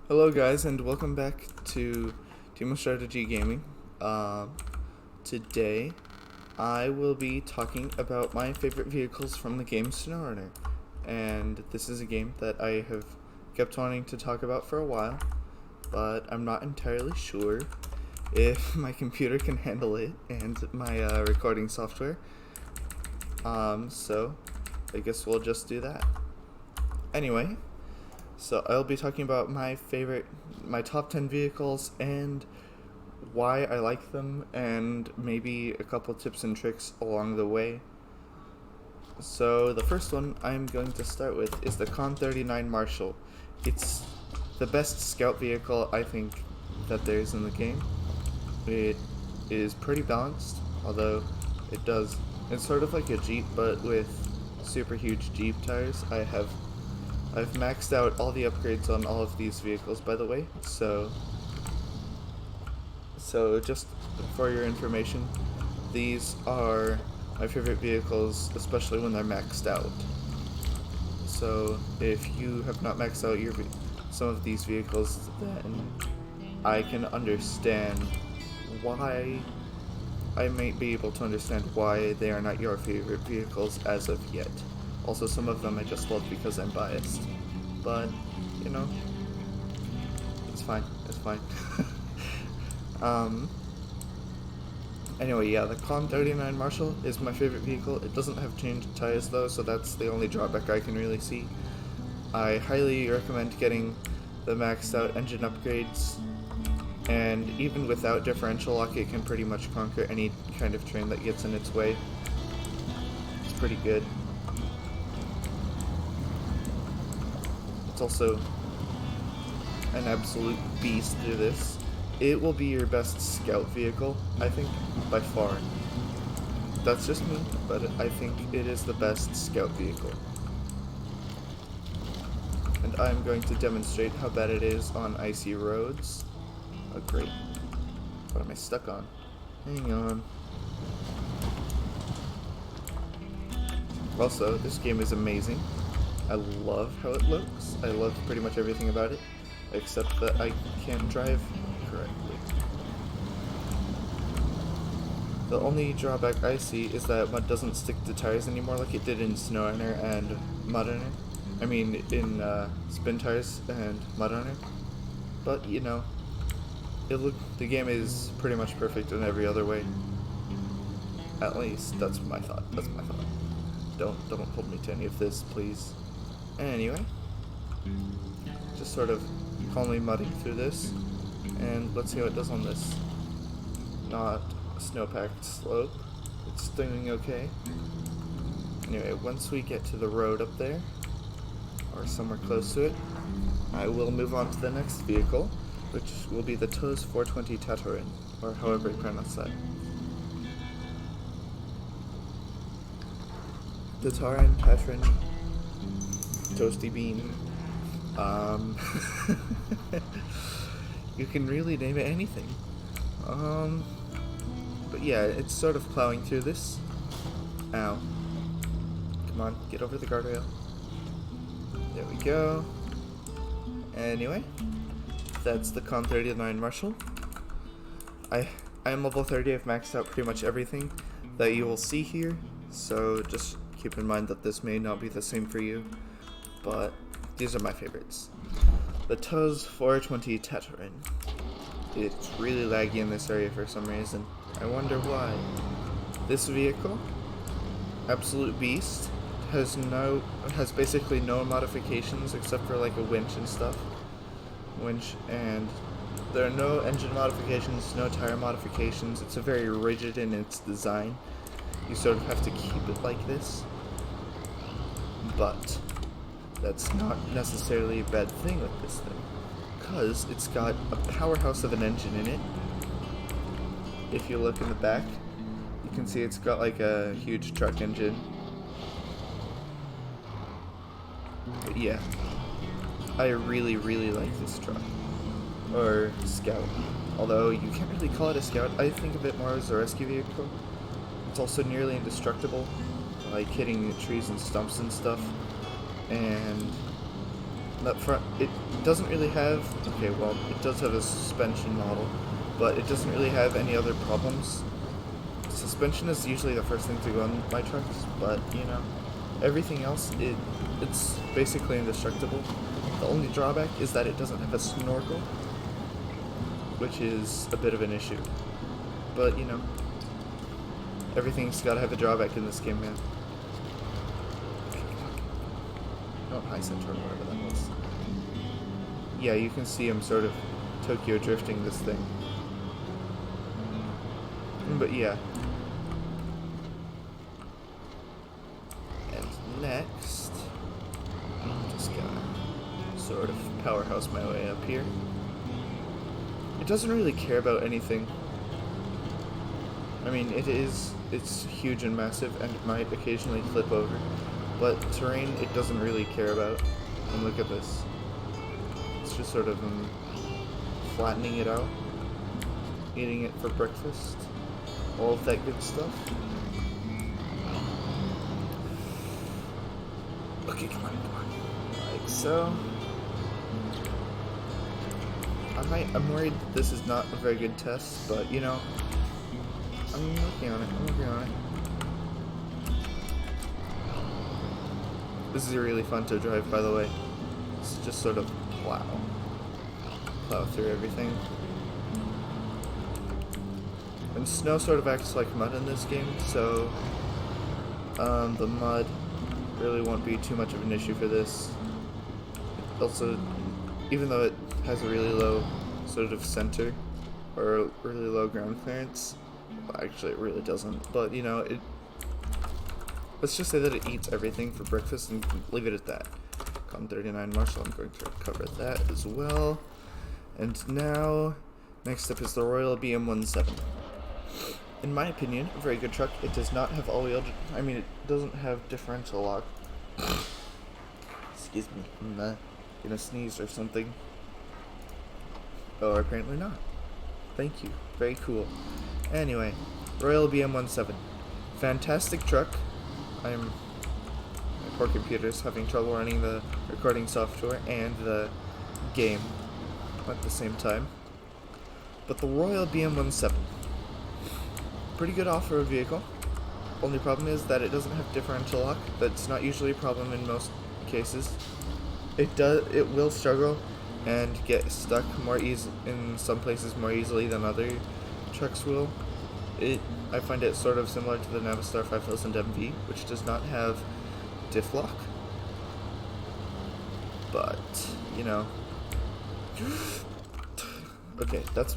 Hello guys and welcome back to Team of Strategy Gaming. Today I will be talking about my favorite vehicles from the game SnowRunner. And this is a game that I have kept wanting to talk about for a while, but I'm not entirely sure if my computer can handle it and my recording software. So I guess we'll just do that. Anyway, so I'll be talking about my top 10 vehicles and why I like them, and maybe a couple tips and tricks along the way. So the first one I'm going to start with is the Con 39 Marshall. It's the best scout vehicle I think that there is in the game. It is pretty balanced, although it's sort of like a Jeep but with super huge Jeep tires. I've maxed out all the upgrades on all of these vehicles, by the way, so just for your information, these are my favorite vehicles, especially when they're maxed out. So if you have not maxed out some of these vehicles, then I can understand why I might be able to understand why they are not your favorite vehicles as of yet. Also, some of them I just love because I'm biased. But, you know, it's fine. It's fine. Anyway, yeah, the Con 39 Marshall is my favorite vehicle. It doesn't have changed tires though, so that's the only drawback I can really see. I highly recommend getting the maxed out engine upgrades, and even without differential lock, it can pretty much conquer any kind of train that gets in its way. It's pretty good. It's also an absolute beast through this. It will be your best scout vehicle, I think, by far. That's just me, but I think it is the best scout vehicle. And I'm going to demonstrate how bad it is on icy roads. Oh great. What am I stuck on? Hang on. Also, this game is amazing. I love how it looks. I love pretty much everything about it, except that I can't drive correctly. The only drawback I see is that mud doesn't stick to tires anymore like it did in SnowRunner and MudRunner. I mean, in Spin Tires and MudRunner. But, you know, the game is pretty much perfect in every other way. At least, that's my thought. That's my thought. Don't hold me to any of this, please. Anyway, just sort of calmly mudding through this, and let's see how it does on this not snow-packed slope. It's doing okay. Anyway, once we get to the road up there, or somewhere close to it, I will move on to the next vehicle, which will be the TOZ 420 Tatarin, or however you pronounce that. The Tatarin, Toasty Bean. You can really name it anything. But yeah, it's sort of plowing through this. Ow. Come on, get over the guardrail. There we go. Anyway, that's the Con 39 Marshall. I am level 30. I've maxed out pretty much everything that you will see here, so just keep in mind that this may not be the same for you, but these are my favorites. The TOZ 420 Tatarin. It's really laggy in this area for some reason. I wonder why. This vehicle, absolute beast, has basically no modifications except for like a winch and stuff. And there are no engine modifications, no tire modifications. It's a very rigid in its design. You sort of have to keep it like this. But that's not necessarily a bad thing with this thing, because it's got a powerhouse of an engine in it. If you look in the back, you can see it's got like a huge truck engine. But yeah, I really like this truck, or scout, although you can't really call it a scout. I think of it more as a rescue vehicle. It's also nearly indestructible, like hitting trees and stumps and stuff, and that front, it doesn't really have, okay, well, it does have a suspension model, but it doesn't really have any other problems. Suspension is usually the first thing to go on my trucks, but, you know, everything else, it's basically indestructible. The only drawback is that it doesn't have a snorkel, which is a bit of an issue. But, you know, everything's gotta have a drawback in this game, man. Oh, high center or whatever that was. Yeah, you can see him sort of Tokyo drifting this thing. But yeah. And next, I'm just gonna sort of powerhouse my way up here. It doesn't really care about anything. I mean, it's huge and massive and it might occasionally flip over, but terrain it doesn't really care about. And look at this. It's just sort of flattening it out, eating it for breakfast, all of that good stuff. Okay, come on. Like so. I'm worried that this is not a very good test, but you know, I'm working on it. This is really fun to drive, by the way. It's just sort of plow through everything. And snow sort of acts like mud in this game, so the mud really won't be too much of an issue for this. Also, even though it has a really low sort of center or a really low ground clearance, well, actually it really doesn't, but you know, let's just say that it eats everything for breakfast and leave it at that. Con 39 Marshall, I'm going to cover that as well. And now, next up is the Royal BM17. In my opinion, a very good truck. It does not have all-wheel, it doesn't have differential lock. Excuse me, I'm gonna sneeze or something. Or apparently not. Thank you, very cool. Anyway, Royal BM17. Fantastic truck. My poor computer's having trouble running the recording software and the game at the same time. But the Royal BM17. Pretty good off-road vehicle. Only problem is that it doesn't have differential lock. That's not usually a problem in most cases. It will struggle and get stuck more in some places more easily than other trucks will. I find it sort of similar to the Navistar 5000 MV, which does not have diff lock. But, you know. Okay, that's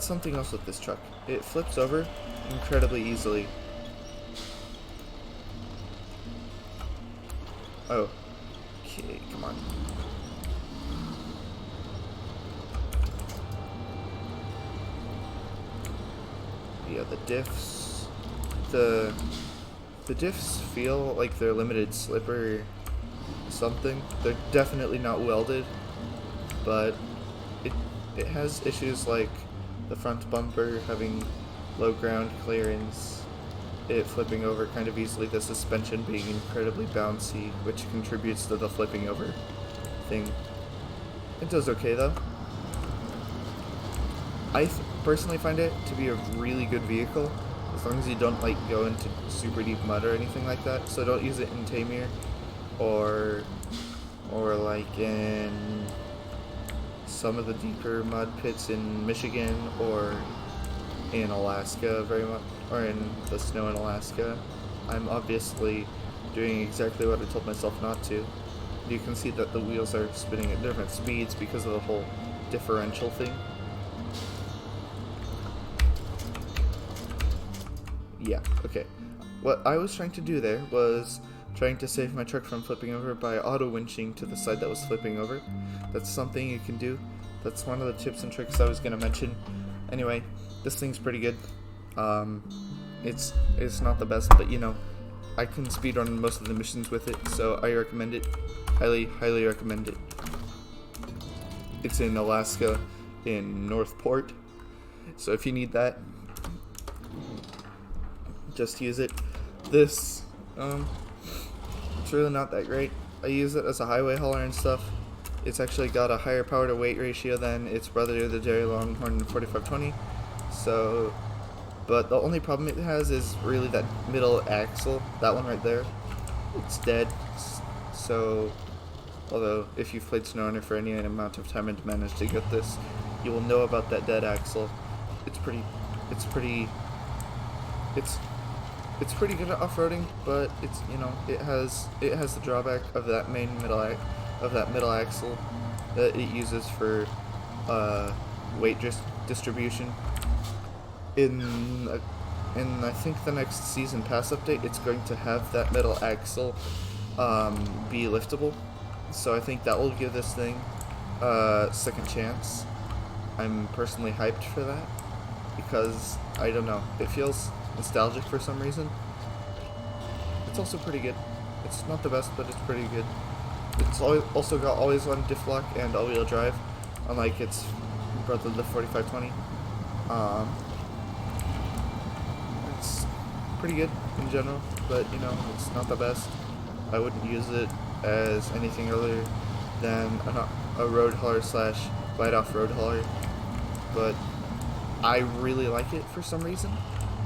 something else with this truck. It flips over incredibly easily. Oh. Okay, come on. Yeah, the diffs. The diffs feel like they're limited slip or something. They're definitely not welded, but it has issues like the front bumper having low ground clearance, it flipping over kind of easily, the suspension being incredibly bouncy, which contributes to the flipping over thing. It does okay though. I personally find it to be a really good vehicle, as long as you don't like go into super deep mud or anything like that. So don't use it in Tamir or like in some of the deeper mud pits in Michigan or in Alaska very much, or in the snow in Alaska. I'm obviously doing exactly what I told myself not to. You can see that the wheels are spinning at different speeds because of the whole differential thing. Yeah, okay. What I was trying to do there was trying to save my truck from flipping over by auto-winching to the side that was flipping over. That's something you can do. That's one of the tips and tricks I was going to mention. Anyway, this thing's pretty good. It's not the best, but you know, I can speedrun most of the missions with it, so I recommend it. Highly recommend it. It's in Alaska, in Northport, so if you need that, just use it. This, it's really not that great. I use it as a highway hauler and stuff. It's actually got a higher power to weight ratio than its brother, the Jerry Longhorn 4520. So, but the only problem it has is really that middle axle, that one right there. It's dead. So, although if you've played SnowRunner for any amount of time and managed to get this, you will know about that dead axle. It's pretty good at off-roading, but it's, you know, it has the drawback of that middle axle that it uses for weight distribution. In I think the next season pass update, it's going to have that middle axle be liftable. So I think that will give this thing a second chance. I'm personally hyped for that because, I don't know, it feels nostalgic for some reason. It's also pretty good. It's not the best, but it's pretty good. It's also got always on diff lock and all-wheel drive, unlike its brother, the 4520. It's pretty good in general, but, you know, it's not the best. I wouldn't use it as anything other than a road hauler / light off road hauler, but I really like it for some reason,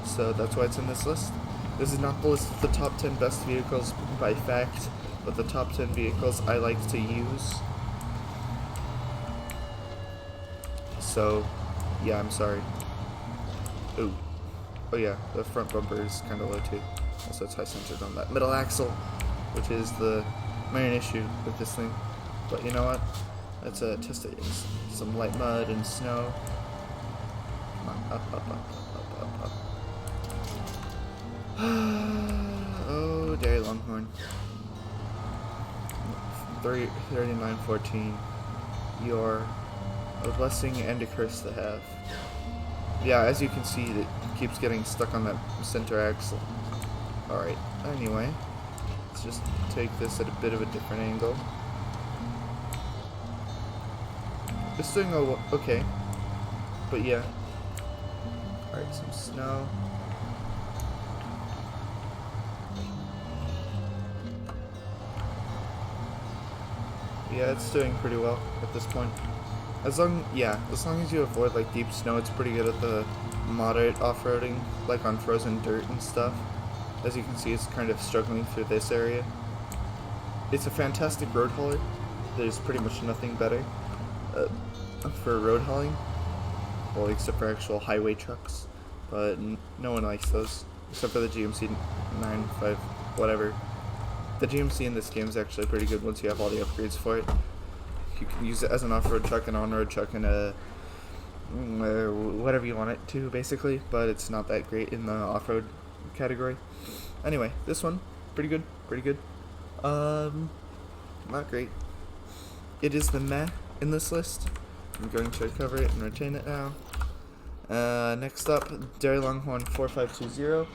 so that's why it's in this list. This is not the list of the top 10 best vehicles by fact, but the top 10 vehicles I like to use. So, yeah, I'm sorry. Ooh. Oh yeah, the front bumper is kind of low too. Also, it's high centered on that middle axle, which is the main issue with this thing. But you know what? Let's test it in some light mud and snow. Come on, up. Oh, Dairy Longhorn. 3914. You're a blessing and a curse to have. Yeah, as you can see, it keeps getting stuck on that center axle. Alright, anyway. Let's just take this at a bit of a different angle. It's doing okay. But yeah. Alright, some snow. Yeah, it's doing pretty well at this point. As long as you avoid like deep snow, it's pretty good at the moderate off-roading, like on frozen dirt and stuff. As you can see, it's kind of struggling through this area. It's a fantastic road hauler. There's pretty much nothing better for road hauling, well, except for actual highway trucks. But no one likes those, except for the GMC 95, whatever. The GMC in this game is actually pretty good once you have all the upgrades for it. You can use it as an off-road truck, an on-road truck, and a whatever you want it to, basically. But it's not that great in the off-road category. Anyway, this one, pretty good. Not great. It is the meh in this list. I'm going to recover it and retain it now. Next up, Dairy Longhorn 4520.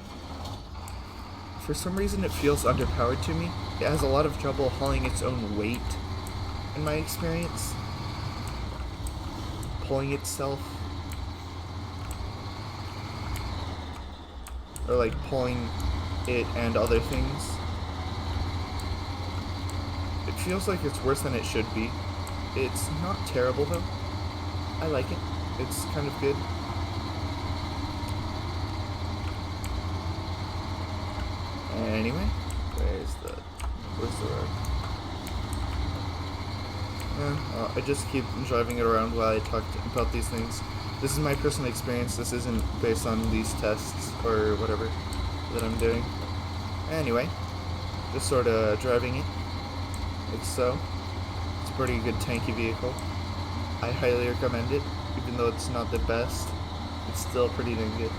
For some reason, it feels underpowered to me. It has a lot of trouble hauling its own weight, in my experience. Pulling itself. Or like pulling it and other things. It feels like it's worse than it should be. It's not terrible though. I like it. It's kind of good. Anyway, where's the road? I just keep driving it around while I talk about these things. This is my personal experience. This isn't based on these tests or whatever that I'm doing. Anyway, just sort of driving it. Like so. It's a pretty good tanky vehicle. I highly recommend it, even though it's not the best. It's still pretty dang good.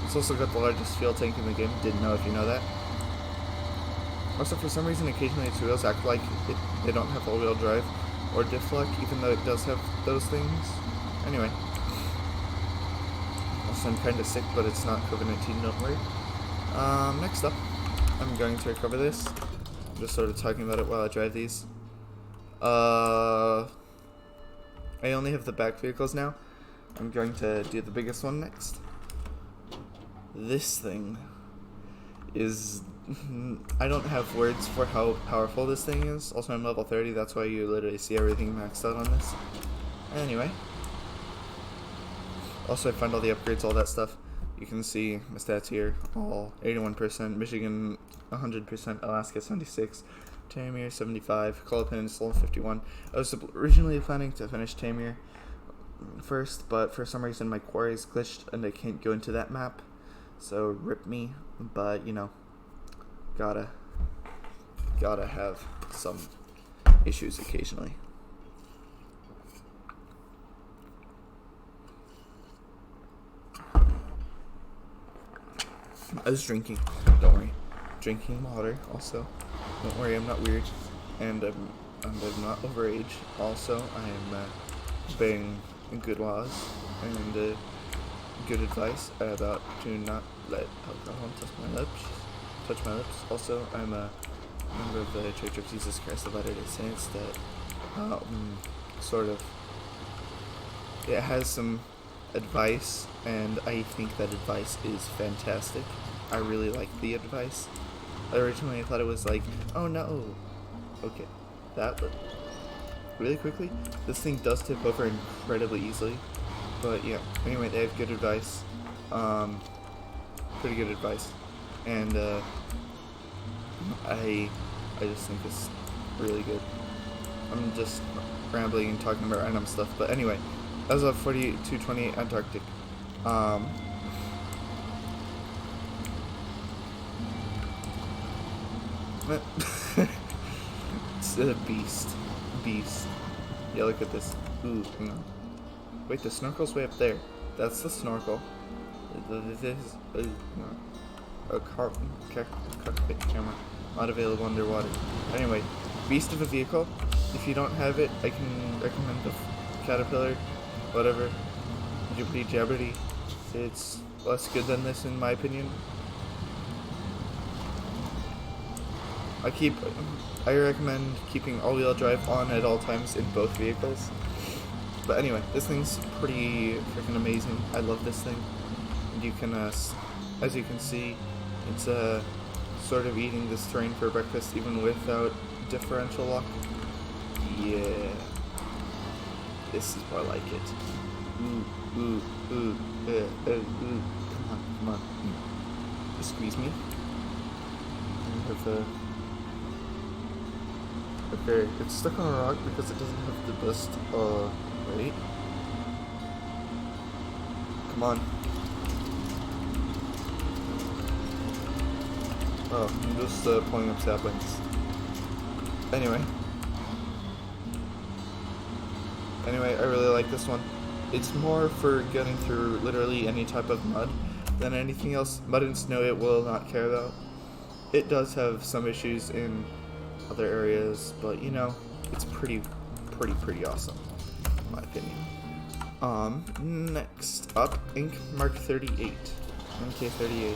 It's also got the largest fuel tank in the game. Didn't know if you know that. Also, for some reason, occasionally its wheels act like they don't have all-wheel drive or diff lock, even though it does have those things. Anyway. Also, I'm kind of sick, but it's not COVID-19, don't worry. Next up, I'm going to recover this. I'm just sort of talking about it while I drive these. I only have the back vehicles now. I'm going to do the biggest one next. This thing is I don't have words for how powerful this thing is. Also, I'm level 30, that's why you literally see everything maxed out on this. Anyway. Also, I found all the upgrades, all that stuff. You can see my stats here. All 81%, Michigan 100%, Alaska 76, Tamir 75, Cola Peninsula 51. I was originally planning to finish Tamir first, but for some reason my quarry is glitched and I can't go into that map. So rip me, but you know, gotta have some issues occasionally. I was drinking, don't worry. Drinking water also. Don't worry, I'm not weird. And I'm not overage. Also, I am obeying good laws and good advice about to not let alcohol touch my lips. Also, I'm a member of the Church of Jesus Christ of Latter-day Saints that sort of, it has some advice, and I think that advice is fantastic. I really like the advice. Originally I thought it was like, oh no, okay, that, but really quickly, this thing does tip over incredibly easily, but yeah, anyway, they have good advice, pretty good advice, and I just think it's really good. I'm just rambling and talking about random stuff, but anyway, as of 4220 Antarctic, it's a beast. Yeah, look at this. Ooh, no. Wait, the snorkel's way up there. That's the snorkel. This is a cockpit camera. Not available underwater. Anyway, beast of a vehicle. If you don't have it, I can recommend the Caterpillar. Whatever. Jibbity jabberty. It's less good than this in my opinion. I recommend keeping all-wheel drive on at all times in both vehicles. But anyway, this thing's pretty freaking amazing. I love this thing. And you can, as you can see, it's sort of eating this terrain for breakfast even without differential lock. Yeah, this is more like it. Ooh. Come on. Just squeeze me. Okay, it's stuck on a rock because it doesn't have the best, wait. Come on. Oh, I'm just, pulling up saplings. Anyway, I really like this one. It's more for getting through literally any type of mud than anything else. Mud and snow it will not care about. It does have some issues in other areas, but you know, it's pretty awesome, in my opinion. Next up, Ink Mark 38. MK38.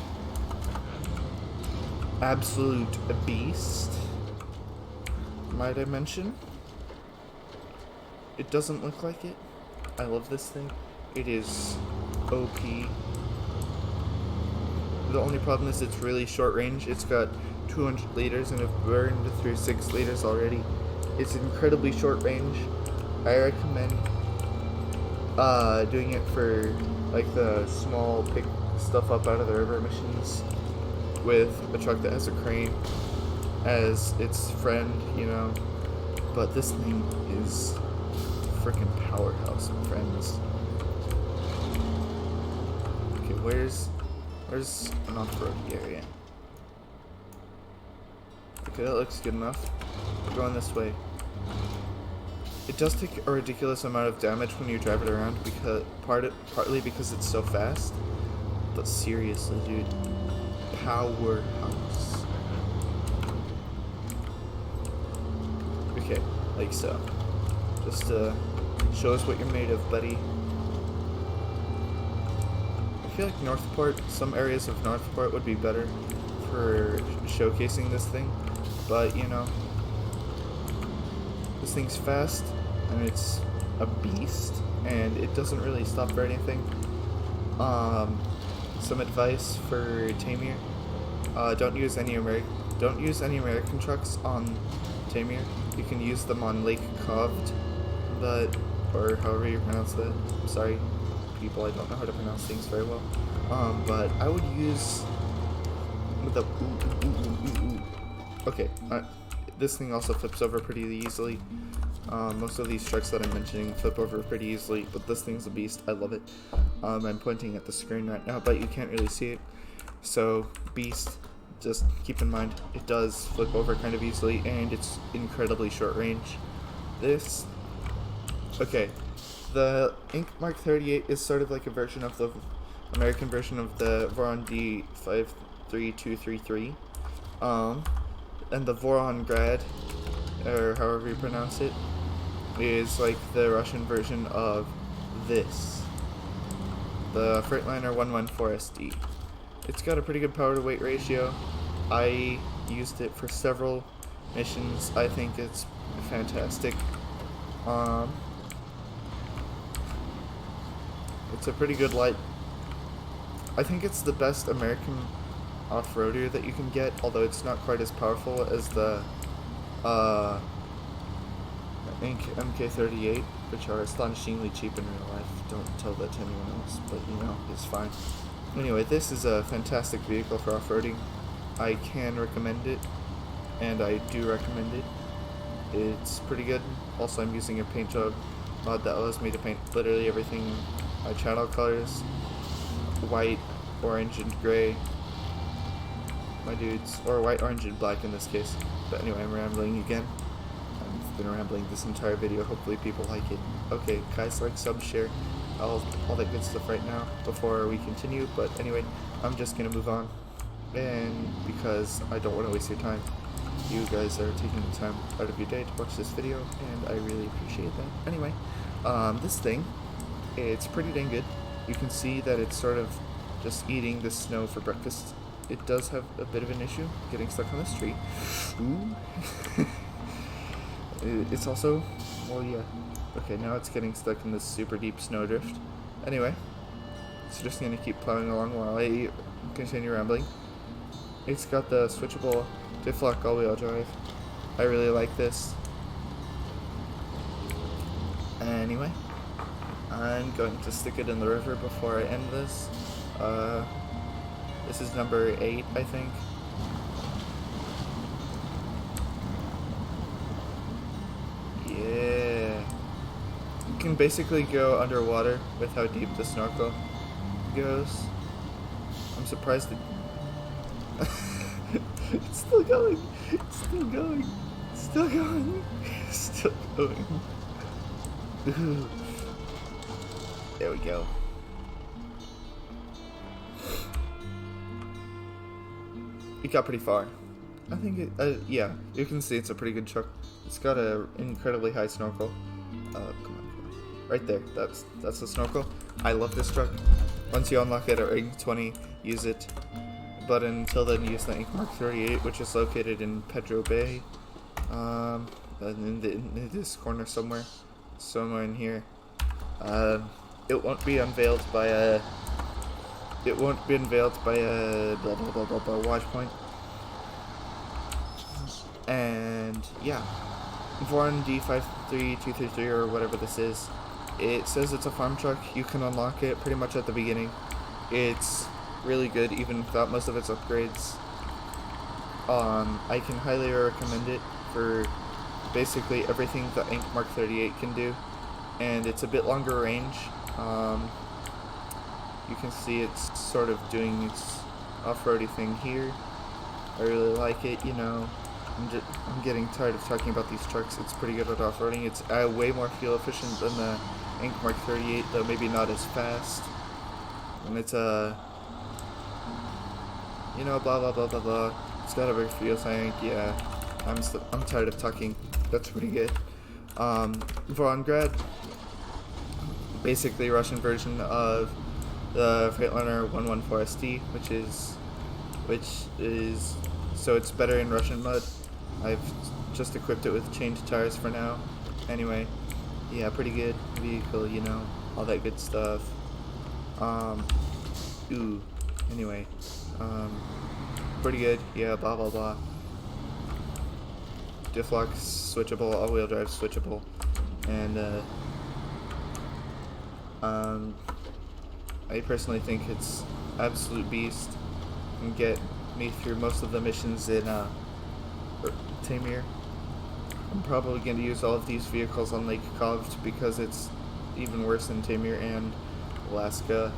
Absolute beast, might I mention. It doesn't look like it. I love this thing. It is OP. The only problem is it's really short range. It's got 200 liters and I've burned through 6 liters already. It's incredibly short range. I recommend doing it for like the small pick stuff up out of the river missions with a truck that has a crane as its friend, you know. But this thing is freaking powerhouse, friends. Okay, where's an off-road area? Okay, that looks good enough. We're going this way. It does take a ridiculous amount of damage when you drive it around because partly because it's so fast. But seriously, dude, powerhouse. Okay, like so. Just show us what you're made of, buddy. I feel like Northport, some areas of Northport would be better for showcasing this thing, but you know, this thing's fast and it's a beast and it doesn't really stop for anything. Some advice for Tamir: Don't use any American trucks on Tamir. You can use them on Lake Coved, or however you pronounce it. I'm sorry, people, I don't know how to pronounce things very well. But I would use the Okay, this thing also flips over pretty easily. Most of these trucks that I'm mentioning flip over pretty easily, but this thing's a beast. I love it. I'm pointing at the screen right now, but you can't really see it. So, beast, just keep in mind, it does flip over kind of easily, and it's incredibly short range. Okay, the Ink Mark 38 is sort of like a version of the American version of the Voron D53233. And the Voron Grad, or however you pronounce it, is like the Russian version of this, the Freightliner 114SD. It's got a pretty good power to weight ratio. I used it for several missions. I think it's fantastic. It's a pretty good light. I think it's the best American off-roader that you can get, although it's not quite as powerful as the Ink MK38, which are astonishingly cheap in real life. Don't tell that to anyone else, but you know, it's fine. Anyway, this is a fantastic vehicle for off-roading. I can recommend it, and I do recommend it. It's pretty good. Also, I'm using a paint job mod that allows me to paint literally everything my channel colors: white, orange, and gray. My dudes, or white, orange, and black in this case. But anyway, I'm rambling again. I've been rambling this entire video. Hopefully people like it. Okay, guys, like, sub, share, all that good stuff right now before we continue. But anyway, I'm just gonna move on, and because I don't want to waste your time, you guys are taking the time out of your day to watch this video, and I really appreciate that. Anyway, this thing, it's pretty dang good. You can see that it's sort of just eating the snow for breakfast. It does have a bit of an issue getting stuck on this tree. Ooh. It's also, well, yeah. Okay, now it's getting stuck in this super deep snowdrift. Anyway, it's just gonna keep plowing along while I continue rambling. It's got the switchable diff-lock all-wheel drive. I really like this. Anyway, I'm going to stick it in the river before I end this. This is number 8, I think. Yeah. You can basically go underwater with how deep the snorkel goes. I'm surprised it... It's still going! It's still going! It's still going! It's still going. There we go. It got pretty far. I think it, yeah, you can see it's a pretty good truck. It's got an incredibly high snorkel. Come on. Right there, that's the snorkel. I love this truck. Once you unlock it at rank 20, use it. But until then, use the Ink Mark 38, which is located in Pedro Bay. In this corner somewhere in here. It won't be unveiled by a... blah blah blah watch point. And yeah, Voron D53233 or whatever this is. It says it's a farm truck. You can unlock it pretty much at the beginning. It's really good, even without most of its upgrades. I can highly recommend it for basically everything the Ink Mark 38 can do, and it's a bit longer range. You can see it's sort of doing its off-roady thing here. I really like it, you know. I'm getting tired of talking about these trucks. It's pretty good at off-roading. It's way more fuel efficient than the Ink Mark 38, though maybe not as fast. And it's you know, blah blah blah blah blah. It's got a big fuel tank. Yeah, I'm tired of talking. That's pretty good. Voron Grad, basically Russian version of the Freightliner 114SD, which is so it's better in Russian mud. I've just equipped it with changed tires for now. Anyway, yeah, pretty good vehicle, you know, all that good stuff. Anyway, pretty good. Yeah, blah blah blah. Diff lock switchable, all-wheel drive switchable, and I personally think it's absolute beast. Can get me through most of the missions in Tamir. I'm probably going to use all of these vehicles on Lake Kovt because it's even worse than Tamir and Alaska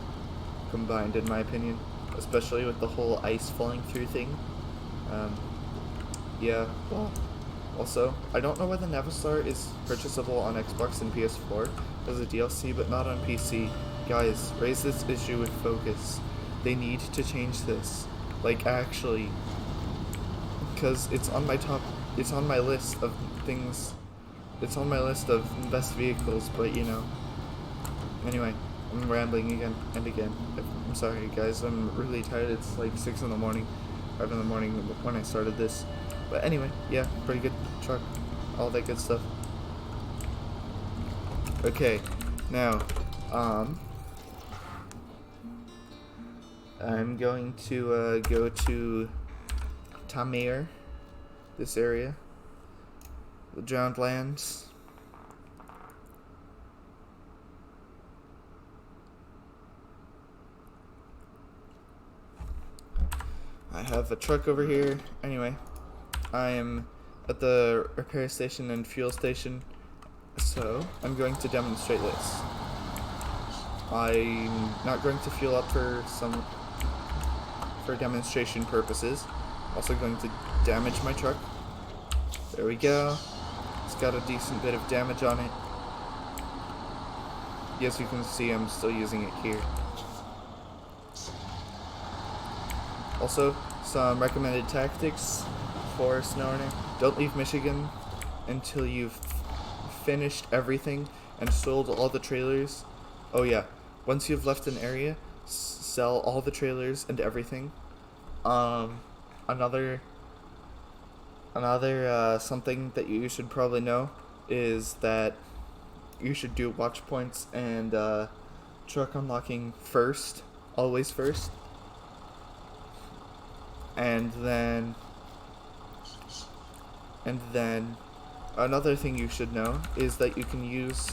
combined, in my opinion, especially with the whole ice falling through thing. Yeah, well, also, I don't know why the Navistar is purchasable on Xbox and PS4 as a DLC, but not on PC. Guys, raise this issue with focus. They need to change this. Like, actually. Because it's on my list of things, it's on my list of best vehicles, but you know. Anyway, I'm rambling again and again. I'm sorry, guys, I'm really tired. It's like 6 in the morning, 5 in the morning when I started this. But anyway, yeah, pretty good truck, all that good stuff. Okay, now, I'm going to go to Tamir, this area, the Drowned Lands. I have a truck over here. Anyway, I am at the repair station and fuel station, so I'm going to demonstrate this. I'm not going to fuel up for demonstration purposes. Also going to damage my truck. There we go. It's got a decent bit of damage on it. Yes, you can see I'm still using it here. Also, some recommended tactics for SnowRunner. Don't leave Michigan until you've finished everything and sold all the trailers. Oh yeah, once you've left an area, sell all the trailers and everything. Another something that you should probably know is that you should do watch points and truck unlocking first, always first. And then another thing you should know is that you can use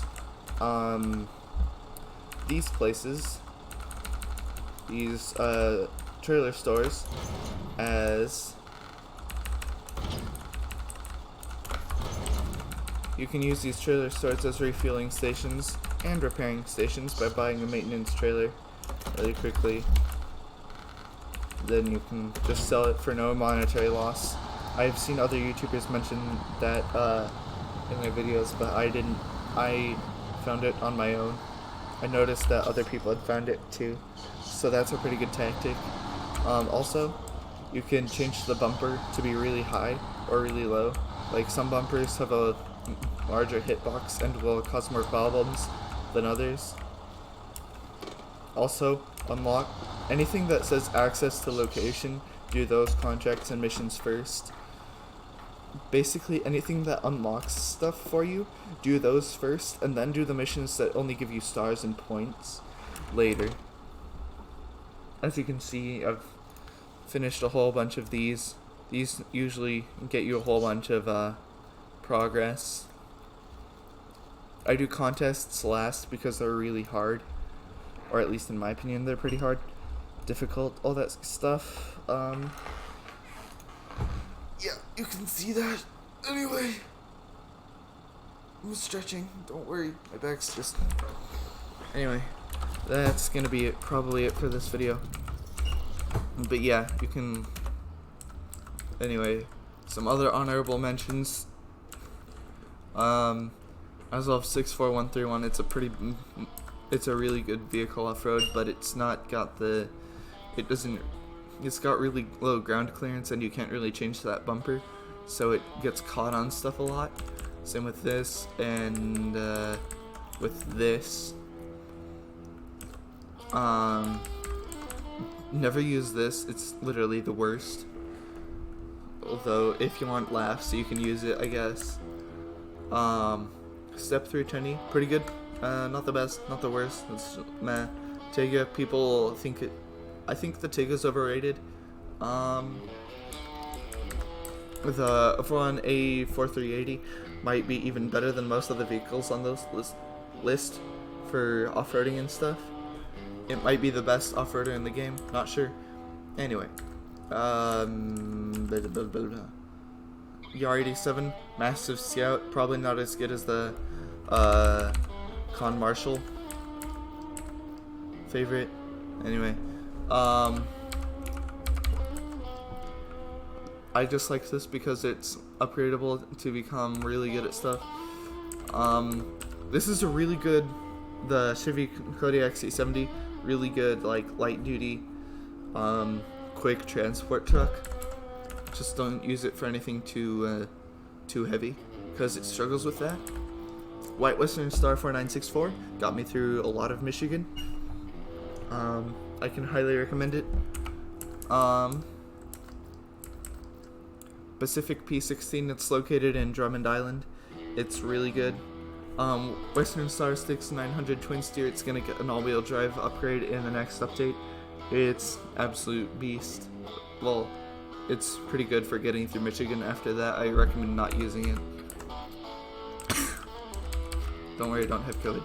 these places, these trailer stores, as refueling stations and repairing stations by buying a maintenance trailer really quickly. Then you can just sell it for no monetary loss. I've seen other YouTubers mention that in their videos, but I didn't. I found it on my own. I noticed that other people had found it too, so that's a pretty good tactic. Also, you can change the bumper to be really high or really low. Like, some bumpers have a larger hitbox and will cause more problems than others. Also, unlock anything that says access to location. Do those contracts and missions first. Basically, anything that unlocks stuff for you, do those first, and then do the missions that only give you stars and points later. As you can see, I've finished a whole bunch of these. These usually get you a whole bunch of progress. I do contests last because they're really hard, or at least in my opinion they're pretty hard, difficult, all that stuff. Yeah, you can see that. Anyway, I'm stretching, don't worry, my back's just... Anyway, that's gonna be it, probably it for this video. But yeah, you can... Anyway, some other honorable mentions. As of 64131, it's a really good vehicle off-road, but it's not got the... It's got really low ground clearance, and you can't really change that bumper, so it gets caught on stuff a lot. Same with this, and with this. Never use this, it's literally the worst. Although, if you want laughs, you can use it, I guess. Step 320, pretty good. Not the best, not the worst, it's meh. Tega, people think I think the Tega's overrated. The F1 A4380 might be even better than most of the vehicles on those list for off-roading and stuff. It might be the best off-roader in the game, not sure. Anyway, Yar 87, massive scout, probably not as good as the Con Marshall favorite. Anyway, I just like this because it's upgradable to become really good at stuff. This is a really good, the Chevy Kodiak C70, really good like light duty, quick transport truck. Just don't use it for anything too heavy because it struggles with that. White Western Star 4964 got me through a lot of Michigan. I can highly recommend it. Pacific P16, it's located in Drummond Island. It's really good. Western Star 6900 twin steer, it's gonna get an all-wheel drive upgrade in the next update. It's absolute beast. Well, it's pretty good for getting through Michigan. After that, I recommend not using it. Don't worry, I don't have COVID.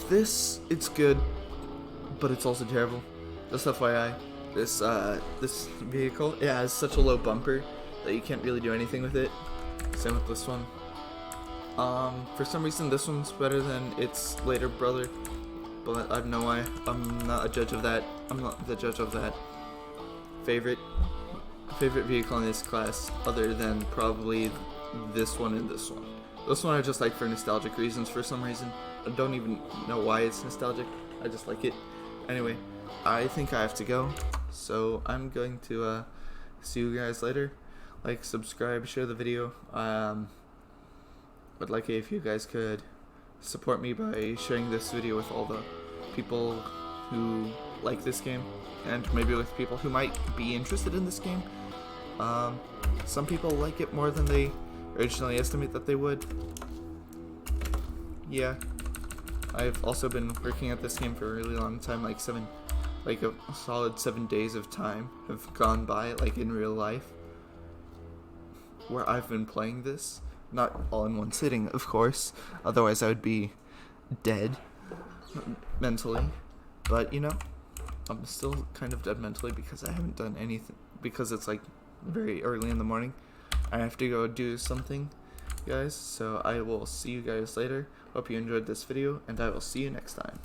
This, it's good, but it's also terrible. Just FYI, this vehicle, it has such a low bumper that you can't really do anything with it. Same with this one. For some reason, this one's better than its later brother, but I don't know why. I'm not a judge of that. I'm not the judge of that. Favorite vehicle in this class, other than probably this one and this one. This one I just like for nostalgic reasons for some reason. I don't even know why it's nostalgic. I just like it. Anyway, I think I have to go, so I'm going to see you guys later. Like, subscribe, share the video. Would like it if you guys could support me by sharing this video with all the people who like this game, and maybe with people who might be interested in this game. Some people like it more than they originally estimate that they would. Yeah, I've also been working at this game for a really long time, like a solid 7 days of time have gone by, like in real life, where I've been playing this. Not all in one sitting, of course, otherwise I would be dead mentally, but you know, I'm still kind of dead mentally because I haven't done anything, because it's like very early in the morning. I have to go do something, guys, so I will see you guys later. Hope you enjoyed this video, and I will see you next time.